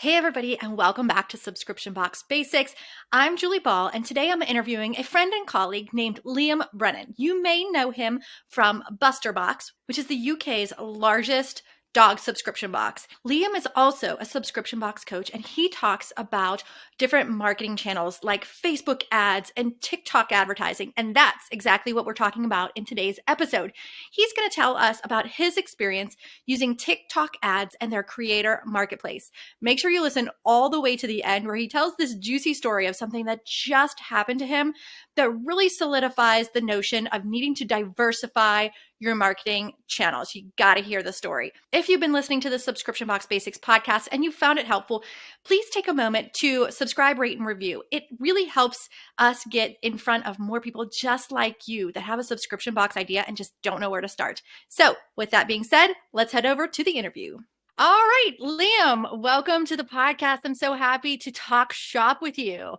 Hey everybody, and welcome back to Subscription Box Basics. I'm Julie Ball, and today I'm interviewing a friend and colleague named Liam Brennan. You may know him from BusterBox, which is the UK's largest dog subscription box. Liam is also a subscription box coach, and he talks about different marketing channels like Facebook ads and TikTok advertising, and that's exactly what we're talking about in today's episode. He's going to tell us about his experience using TikTok ads and their creator marketplace. Make sure you listen all the way to the end where he tells this juicy story of something that just happened to him that really solidifies the notion of needing to diversify your marketing channels. You got to hear the story. If you've been listening to the Subscription Box Basics podcast and you found it helpful, please take a moment to subscribe, rate, and review. It really helps us get in front of more people just like you that have a subscription box idea and just don't know where to start. So with that being said, let's head over to the interview. All right, Liam, welcome to the podcast. I'm so happy to talk shop with you.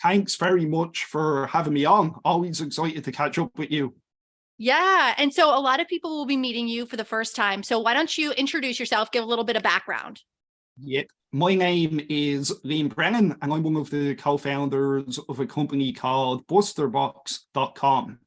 Thanks very much for having me on. Always excited to catch up with you. Yeah. And so a lot of people will be meeting you for the first time. So why don't you introduce yourself, give a little bit of background? Yep. My name is Liam Brennan, and I'm one of the co-founders of a company called busterbox.com.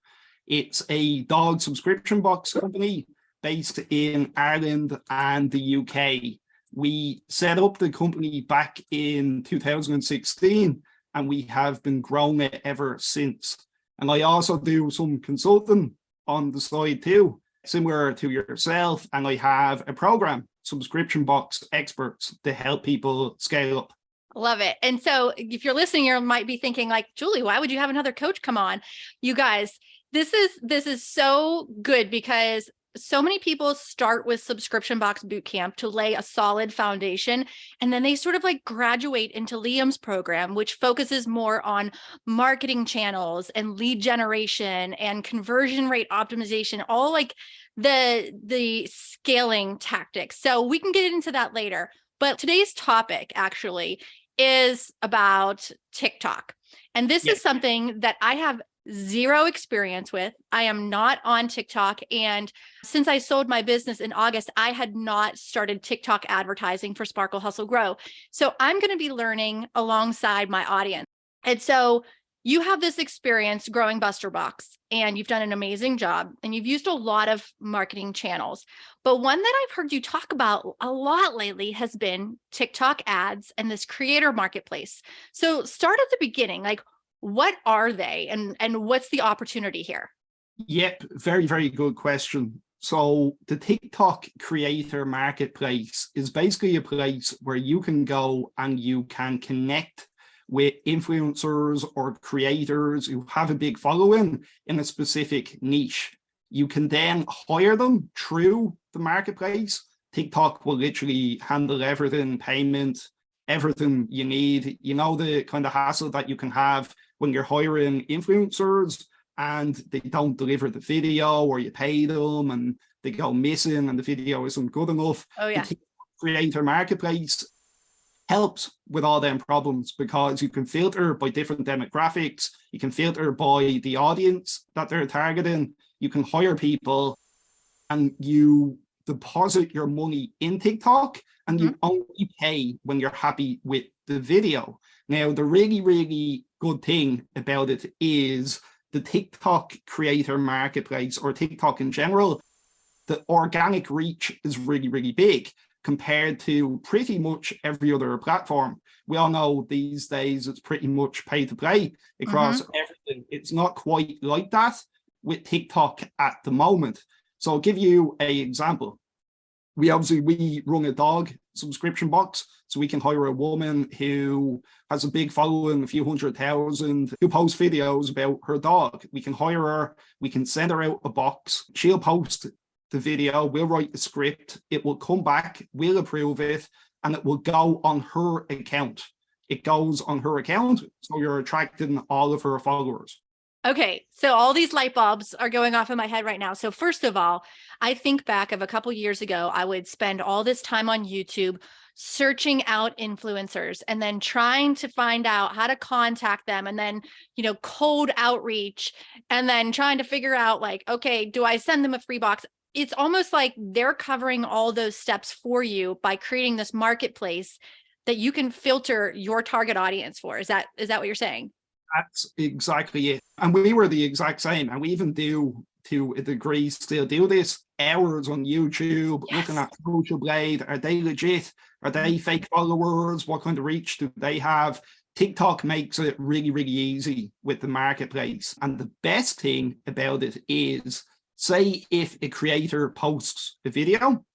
It's a dog subscription box company based in Ireland and the UK. We set up the company back in 2016, and we have been growing it ever since. And I also do some consulting on the side too, similar to yourself, and I have a program, Subscription Box Experts, to help people scale up. Love it. And so if you're listening, you might be thinking like, Julie, why would you have another coach come on? You guys, this is so good because so many people start with Subscription Box Bootcamp to lay a solid foundation, and then they sort of like graduate into Liam's program, which focuses more on marketing channels and lead generation and conversion rate optimization, all like the scaling tactics. So we can get into that later. But today's topic actually is about TikTok. And this is something that I have zero experience with. I am not on TikTok. And since I sold my business in August, I had not started TikTok advertising for Sparkle Hustle Grow. So I'm going to be learning alongside my audience. And so you have this experience growing BusterBox, and you've done an amazing job, and you've used a lot of marketing channels. But one that I've heard you talk about a lot lately has been TikTok ads and this creator marketplace. So start at the beginning, like, what are they and what's the opportunity here? Yep, very, very good question. So the TikTok Creator Marketplace is basically a place where you can go and you can connect with influencers or creators who have a big following in a specific niche. You can then hire them through the marketplace. TikTok will literally handle everything, payment, everything you need. You know, the kind of hassle that you can have when you're hiring influencers and they don't deliver the video, or you pay them and they go missing and the video isn't good enough. Oh yeah. The Creator Marketplace helps with all them problems because you can filter by different demographics. You can filter by the audience that they're targeting. You can hire people and you deposit your money in TikTok, and you only pay when you're happy with the video. Now, the really, really good thing about it is the TikTok Creator Marketplace, or TikTok in general, the organic reach is really, really big compared to pretty much every other platform. We all know these days it's pretty much pay to play across everything. It's not quite like that with TikTok at the moment. So I'll give you an example. We run a dog subscription box, so we can hire a woman who has a big following, a few 100,000, who posts videos about her dog. We can hire her, we can send her out a box, she'll post the video, we'll write the script, it will come back, we'll approve it, and it will go on her account. It goes on her account, so you're attracting all of her followers. Okay, so all these light bulbs are going off in my head right now. So first of all, I think back of a couple years ago, I would spend all this time on YouTube searching out influencers and then trying to find out how to contact them, and then, cold outreach, and then trying to figure out like, okay, do I send them a free box? It's almost like they're covering all those steps for you by creating this marketplace that you can filter your target audience for. Is that what you're saying? That's exactly it. And we were the exact same. And we even do, to a degree, still do this. Hours on YouTube, looking at Social Blade. Are they legit? Are they fake followers? What kind of reach do they have? TikTok makes it really, really easy with the marketplace. And the best thing about it is, say if a creator posts a video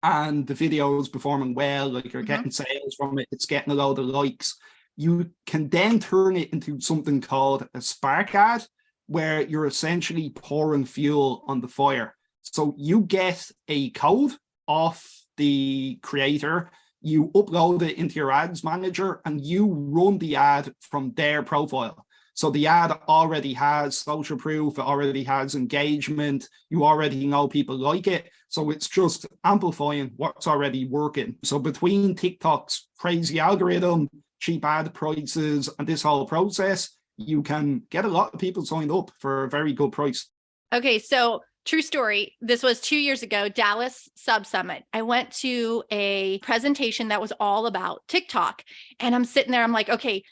and the video is performing well, like you're getting sales from it, it's getting a load of likes, you can then turn it into something called a spark ad, where you're essentially pouring fuel on the fire. So you get a code off the creator, you upload it into your ads manager, and you run the ad from their profile. So the ad already has social proof, it already has engagement, you already know people like it. So it's just amplifying what's already working. So between TikTok's crazy algorithm, cheap ad prices, and this whole process, you can get a lot of people signed up for a very good price. Okay, so true story. This was 2 years ago, Dallas Sub Summit. I went to a presentation that was all about TikTok. And I'm sitting there, I'm like, okay,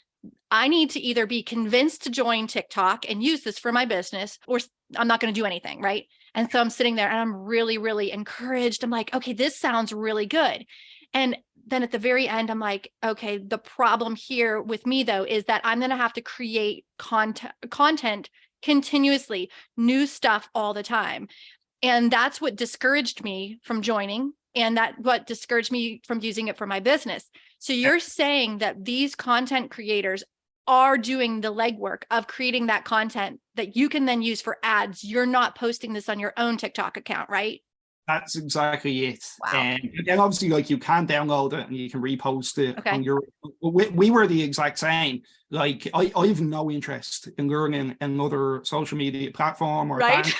I need to either be convinced to join TikTok and use this for my business, or I'm not going to do anything, right? And so I'm sitting there and I'm really, really encouraged. I'm like, okay, this sounds really good. And then at the very end, I'm like, okay, the problem here with me though, is that I'm going to have to create content continuously, new stuff all the time. And that's what discouraged me from joining. And that what discouraged me from using it for my business. So you're saying that these content creators are doing the legwork of creating that content that you can then use for ads. You're not posting this on your own TikTok account, right? That's exactly it. Wow. And then obviously, like, you can download it and you can repost it on your. We were the exact same. Like, I have no interest in learning another social media platform or right,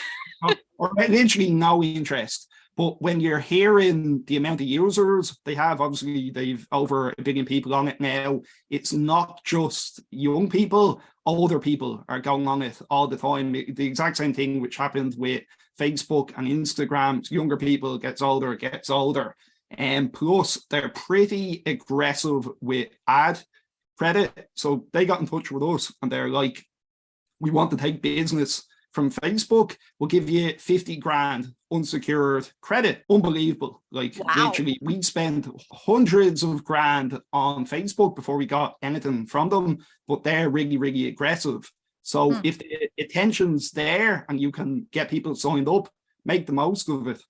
or literally no interest. But when you're hearing the amount of users they have, obviously they've over 1 billion people on it now. It's not just young people, older people are going on it all the time. The exact same thing which happened with Facebook and Instagram. Younger people gets older. And plus they're pretty aggressive with ad credit. So they got in touch with us and they're like, we want to take business from Facebook. We'll give you 50 grand unsecured credit. Unbelievable. Like, literally, we spent hundreds of grand on Facebook before we got anything from them, but they're really, really aggressive. So if the attention's there and you can get people signed up, make the most of it.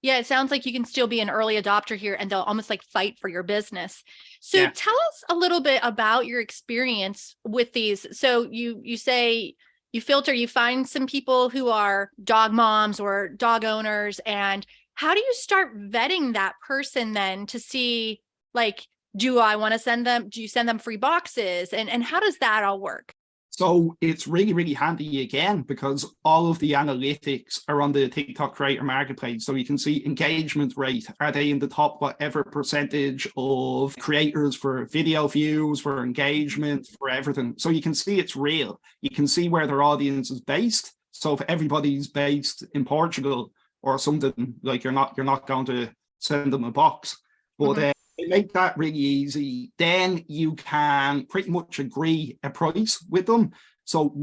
Yeah, it sounds like you can still be an early adopter here and they'll almost like fight for your business. So tell us a little bit about your experience with these. So you say you filter, you find some people who are dog moms or dog owners, and how do you start vetting that person then to see, like, do I want to send them, do you send them free boxes, and how does that all work? So it's really, really handy again, because all of the analytics are on the TikTok Creator Marketplace. So you can see engagement rate. Are they in the top whatever percentage of creators for video views, for engagement, for everything? So you can see it's real. You can see where their audience is based. So if everybody's based in Portugal or something, like, you're not going to send them a box. But make that really easy. Then you can pretty much agree a price with them. So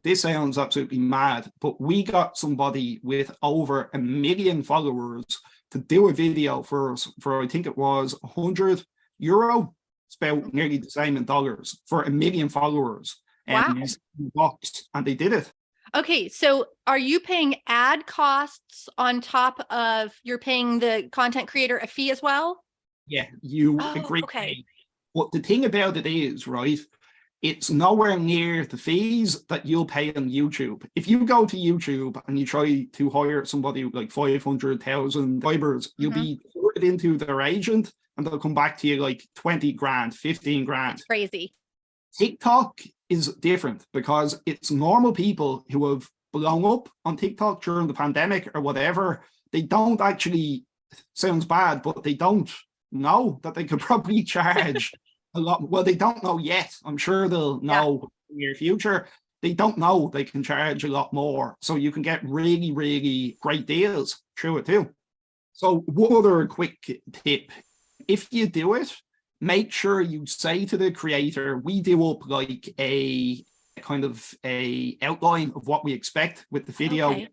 this sounds absolutely mad, but we got somebody with over 1 million followers to do a video for us for, I think it was €100. It's about nearly the same in dollars for 1 million followers. And they did it. Okay, so are you paying ad costs on top of you're paying the content creator a fee as well? Yeah, you agree. Okay. But the thing about it is, right, it's nowhere near the fees that you'll pay on YouTube. If you go to YouTube and you try to hire somebody with like 500,000 subscribers, you'll be put into their agent and they'll come back to you like 20 grand, 15 grand. That's crazy. TikTok is different because it's normal people who have blown up on TikTok during the pandemic or whatever. They don't actually, sounds bad, but they don't know that they could probably charge a lot. Well, they don't know yet. I'm sure they'll know in the near future. They don't know they can charge a lot more. So you can get really, really great deals through it too. So one other quick tip, if you do it, make sure you say to the creator, we do up like a kind of a outline of what we expect with the video. Okay.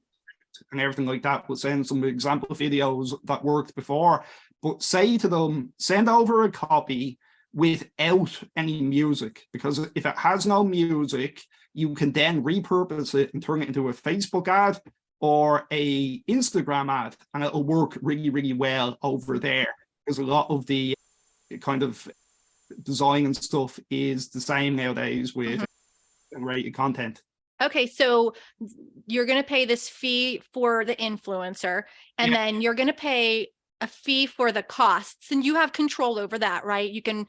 And everything like that. We'll send some example videos that worked before, but say to them, send over a copy without any music, because if it has no music, you can then repurpose it and turn it into a Facebook ad or a Instagram ad, and it'll work really, really well over there. Because a lot of the kind of design and stuff is the same nowadays with generated content. Okay, so you're going to pay this fee for the influencer, and then you're going to pay a fee for the costs, and you have control over that, right? You can,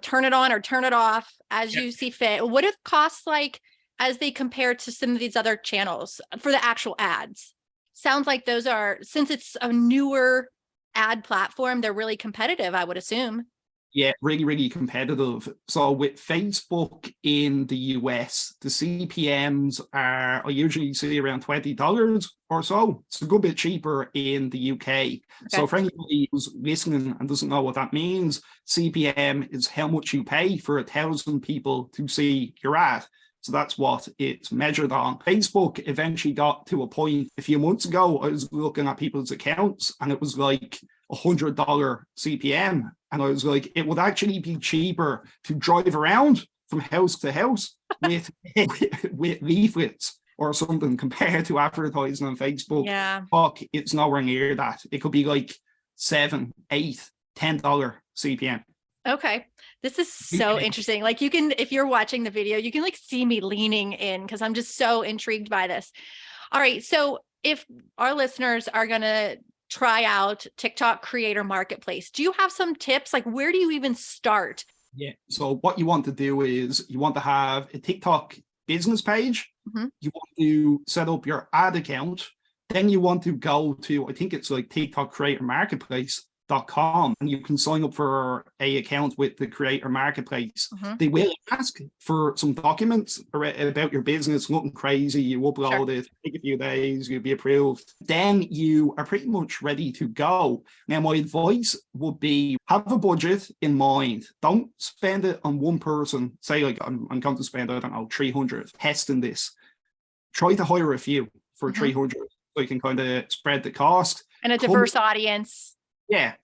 turn it on or turn it off as you see fit. What if costs like as they compare to some of these other channels for the actual ads? Sounds like those are, since it's a newer ad platform, they're really competitive, I would assume. Yeah, really, really competitive. So with Facebook in the US, the CPMs are, I usually see around $20 or so. It's a good bit cheaper in the UK. Okay. So for anybody who's listening and doesn't know what that means, CPM is how much you pay for 1,000 people to see your ad. So that's what it's measured on. Facebook eventually got to a point a few months ago, I was looking at people's accounts and it was like $100 CPM. And I was like, it would actually be cheaper to drive around from house to house with, with leaflets or something compared to advertising on Facebook. Yeah. Fuck, it's nowhere near that. It could be like $7, $8, $10 CPM. Okay. This is so interesting. Like you can, if you're watching the video, you can like see me leaning in because I'm just so intrigued by this. All right. So if our listeners are going to try out TikTok Creator Marketplace, do you have some tips? Like where do you even start? Yeah. So what you want to do is you want to have a TikTok business page. You want to set up your ad account. Then you want to go to, I think it's like TikTok Creator Marketplace.com, and you can sign up for a account with the Creator Marketplace. They will ask for some documents about your business, nothing crazy. You upload it, take a few days, you'll be approved. Then you are pretty much ready to go. Now, my advice would be have a budget in mind. Don't spend it on one person. Say like, I'm going to spend, I don't know, 300 testing this. Try to hire a few for 300 so you can kind of spread the cost. And a diverse audience. Yeah.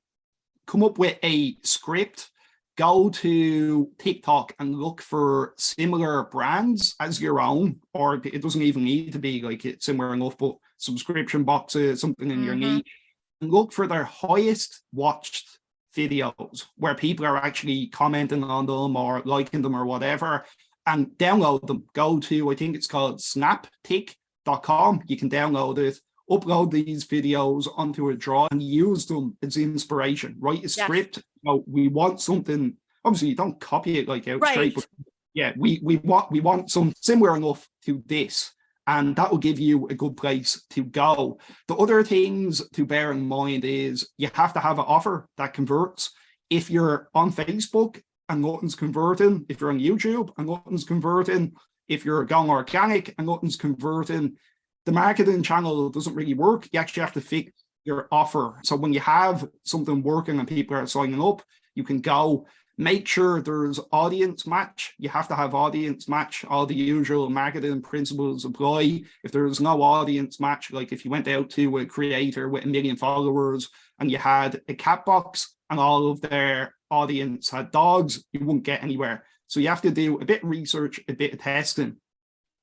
Come up with a script, go to TikTok and look for similar brands as your own, or it doesn't even need to be like it's similar enough, but subscription boxes, something in your niche, and look for their highest watched videos where people are actually commenting on them or liking them or whatever, and download them. Go to, I think it's called snaptik.com. You can download it, upload these videos onto a drive and use them as inspiration. Write a script. We want something, obviously you don't copy it like out straight, but yeah, we want some similar enough to this, and that will give you a good place to go. The other things to bear in mind is you have to have an offer that converts. If you're on Facebook and nothing's converting, if you're on YouTube and nothing's converting, if you're going organic and nothing's converting, the marketing channel doesn't really work. You actually have to fix your offer. So when you have something working and people are signing up, you can go make sure there's audience match. You have to have audience match. All the usual marketing principles apply. If there's no audience match, like if you went out to a creator with 1 million followers and you had a cat box and all of their audience had dogs, you wouldn't get anywhere. So you have to do a bit of research, a bit of testing.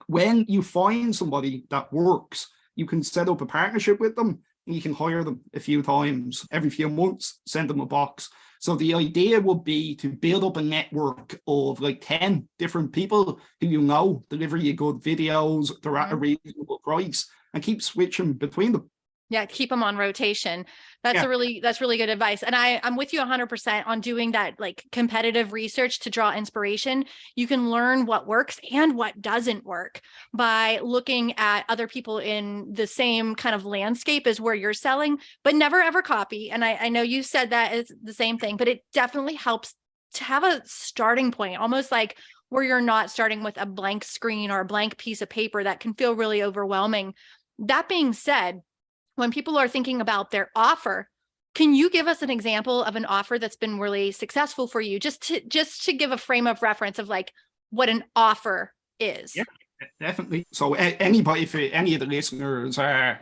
When you find somebody that works, you can set up a partnership with them and you can hire them a few times every few months, send them a box. So the idea would be to build up a network of like 10 different people who you know deliver you good videos, they're at a reasonable price, and keep switching between them. Yeah, keep them on rotation. That's really good advice. And I'm with you 100% on doing that, like competitive research to draw inspiration. You can learn what works and what doesn't work by looking at other people in the same kind of landscape as where you're selling, but never ever copy. And I know you said that is the same thing, but it definitely helps to have a starting point, almost like where you're not starting with a blank screen or a blank piece of paper that can feel really overwhelming. That being said, when people are thinking about their offer, Can you give us an example of an offer that's been really successful for you? Just to give a frame of reference of like what an offer is. Yeah, definitely. So anybody, if any of the listeners are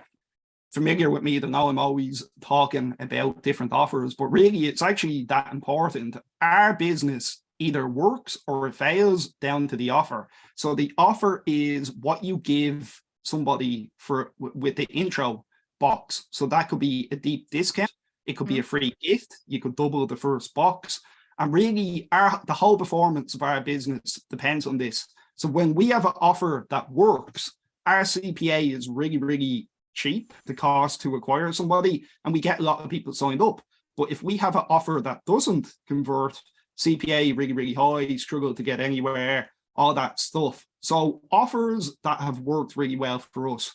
familiar with me, they know I'm always talking about different offers, but really it's actually that important. Our business either works or it fails down to the offer. So the offer is what you give somebody for with the intro box. So that could be a deep discount. It could be a free gift. You could double the first box. And really the whole performance of our business depends on this. So when we have an offer that works, our CPA is really, really cheap, the cost to acquire somebody, and we get a lot of people signed up. But if we have an offer that doesn't convert, CPA really, really high, struggle to get anywhere, all that stuff. So offers that have worked really well for us.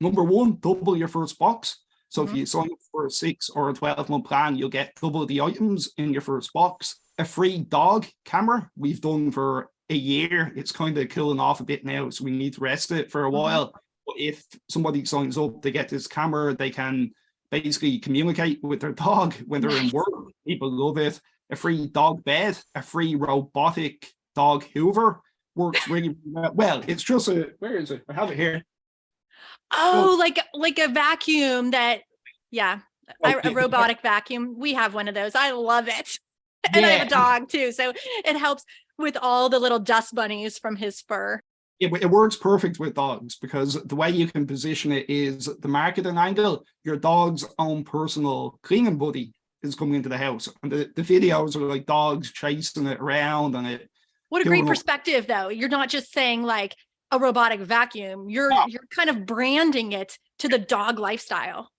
Number one, double your first box. So if you sign up for a 6 or a 12-month plan, you'll get double the items in your first box. A free dog camera we've done for a year. It's kind of cooling off a bit now, so we need to rest it for a while. But if somebody signs up, they get this camera, they can basically communicate with their dog when they're in work. People love it. A free dog bed, a free robotic dog hoover works really well. Well, it's just where is it? I have it here. Oh, like a vacuum that, yeah, a robotic vacuum. We have one of those. I love it. And I have a dog too. So it helps with all the little dust bunnies from his fur. It works perfect with dogs because the way you can position it is the marketing angle. Your dog's own personal cleaning buddy is coming into the house, and the videos are like dogs chasing it around, and it. What a great perspective, though. You're not just saying like a robotic vacuum. You're kind of branding it to the dog lifestyle.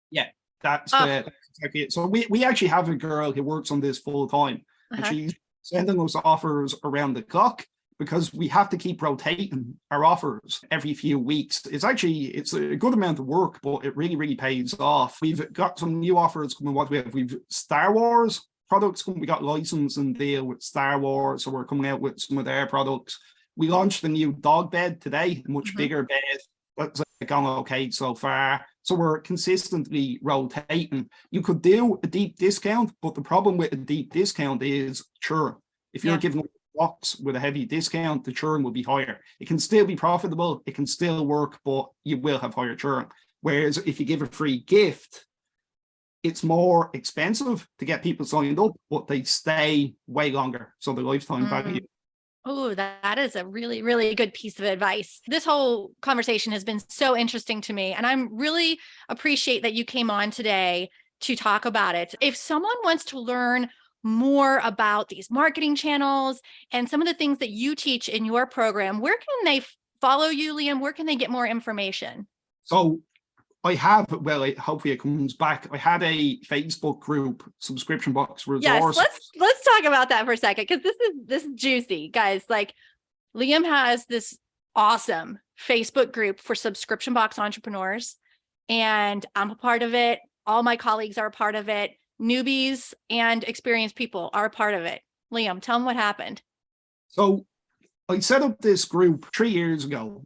Yeah, that's exactly it. So we actually have a girl who works on this full time, and she's sending us offers around the clock, because we have to keep rotating our offers every few weeks. It's a good amount of work, but it really, really pays off. We've got some new offers coming. What we have, we've Star Wars products coming. We got license and deal with Star Wars, so we're coming out with some of their products. We launched the new dog bed today, a much bigger bed. That's gone okay so far. So we're consistently rotating. You could do a deep discount, but the problem with a deep discount is churn. If you're giving box with a heavy discount, the churn will be higher. It can still be profitable, it can still work, but you will have higher churn. Whereas if you give a free gift, it's more expensive to get people signed up, but they stay way longer. So the lifetime value. Oh, that is a really, really good piece of advice. This whole conversation has been so interesting to me, and I'm really appreciate that you came on today to talk about it. If someone wants to learn more about these marketing channels and some of the things that you teach in your program, where can they follow you, Liam? Where can they get more information? So I have, hopefully it comes back. I had a Facebook group, subscription box resource. Yes, let's talk about that for a second, because this is juicy, guys. Like, Liam has this awesome Facebook group for subscription box entrepreneurs, and I'm a part of it. All my colleagues are a part of it. Newbies and experienced people are a part of it. Liam, tell them what happened. So I set up this group 3 years ago.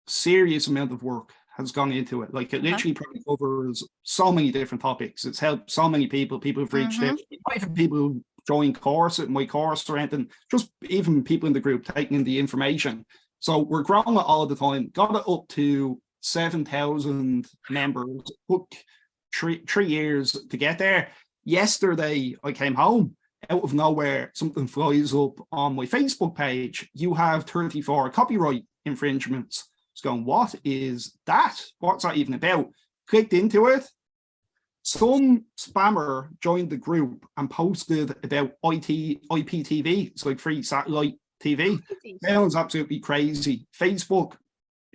Serious amount of work has gone into it. Like, it literally probably covers so many different topics. It's helped so many people. People have reached out. People who join my course or anything, just even people in the group taking in the information. So we're growing it all the time. Got it up to 7,000 members. Took 3 years to get there. Yesterday, I came home, out of nowhere, something flies up on my Facebook page. You have 34 copyright infringements. It's going, what is that? What's that even about? Clicked into it. Some spammer joined the group and posted about IPTV. It's like free satellite TV. Sounds absolutely crazy. Facebook,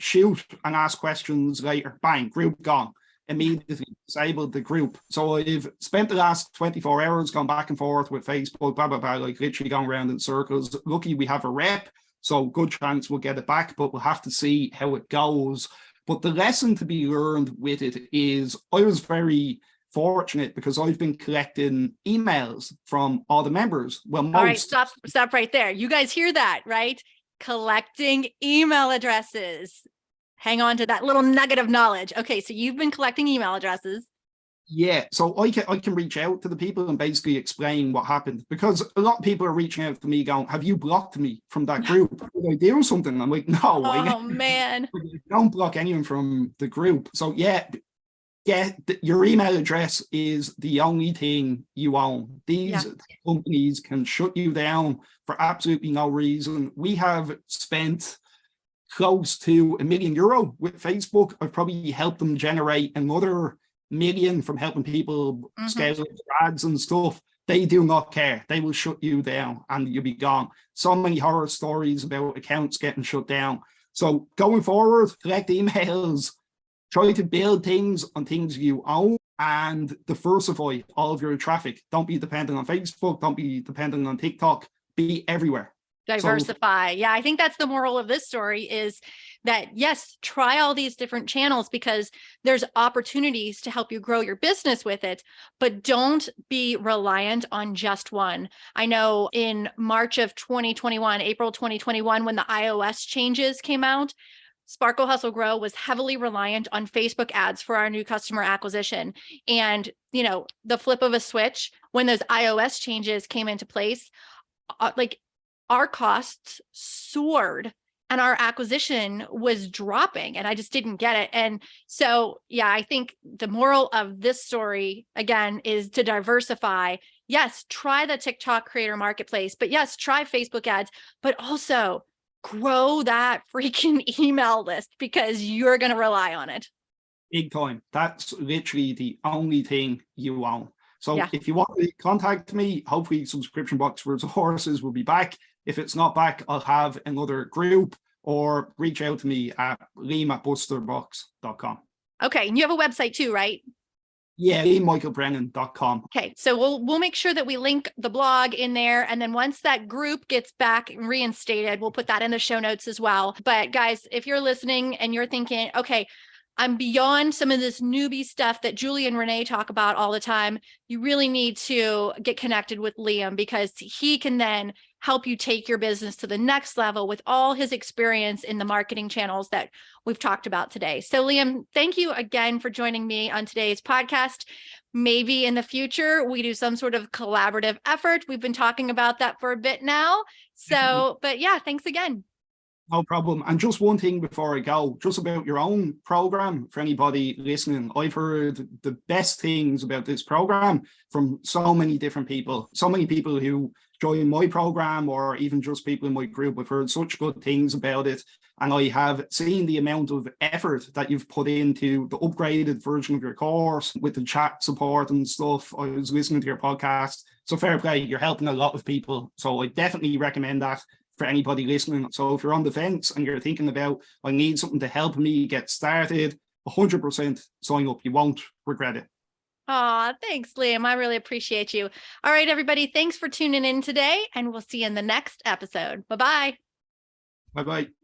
shoot and ask questions later. Bang, group gone. Immediately disabled the group. So I've spent the last 24 hours going back and forth with Facebook, blah, blah, blah, like literally going around in circles. Lucky we have a rep, so good chance we'll get it back, but we'll have to see how it goes. But the lesson to be learned with it is I was very fortunate because I've been collecting emails from all the members. Well, most. All right, stop right there. You guys hear that, right? Collecting email addresses. Hang on to that little nugget of knowledge. Okay, so you've been collecting email addresses. Yeah, so I can reach out to the people and basically explain what happened, because a lot of people are reaching out to me going, "Have you blocked me from that group? Did I do something?" I'm like, "No, Oh man. I don't block anyone from the group." So yeah, your email address is the only thing you own. These companies can shut you down for absolutely no reason. We have spent close to €1 million with Facebook. I've probably helped them generate another million from helping people scale up ads and stuff. They do not care. They will shut you down and you'll be gone. So many horror stories about accounts getting shut down. So going forward, collect emails, try to build things on things you own, and diversify all of your traffic. Don't be dependent on Facebook. Don't be dependent on TikTok. Be everywhere. Diversify. Yeah, I think that's the moral of this story, is that yes, try all these different channels because there's opportunities to help you grow your business with it, but don't be reliant on just one. I know in March of 2021, April 2021, when the iOS changes came out, Sparkle Hustle Grow was heavily reliant on Facebook ads for our new customer acquisition. And, you know, the flip of a switch, when those iOS changes came into place, like our costs soared and our acquisition was dropping, and I just didn't get it. And so, yeah, I think the moral of this story, again, is to diversify. Yes, try the TikTok Creator Marketplace, but yes, try Facebook ads, but also grow that freaking email list because you're going to rely on it. Big time. That's literally the only thing you own. So Yeah. if you want to contact me, hopefully Subscription Box for Horses will be back. If it's not back, I'll have another group, or reach out to me at liam@busterbox.com. Okay. And you have a website too, right? Yeah, liammichaelbrennan.com. Okay. So we'll make sure that we link the blog in there. And then once that group gets back and reinstated, we'll put that in the show notes as well. But guys, if you're listening and you're thinking, okay, I'm beyond some of this newbie stuff that Julie and Renee talk about all the time, you really need to get connected with Liam, because he can then help you take your business to the next level with all his experience in the marketing channels that we've talked about today. So Liam, thank you again for joining me on today's podcast. Maybe in the future, we do some sort of collaborative effort. We've been talking about that for a bit now. So, but yeah, thanks again. No problem. And just one thing before I go, just about your own program, for anybody listening, I've heard the best things about this program from so many different people who join my program, or even just people in my group. I've heard such good things about it. And I have seen the amount of effort that you've put into the upgraded version of your course with the chat support and stuff. I was listening to your podcast. So fair play, you're helping a lot of people. So I definitely recommend that for anybody listening. So if you're on the fence and you're thinking about, I need something to help me get started, 100% sign up. You won't regret it. Aw, thanks, Liam. I really appreciate you. All right, everybody. Thanks for tuning in today, and we'll see you in the next episode. Bye-bye. Bye-bye.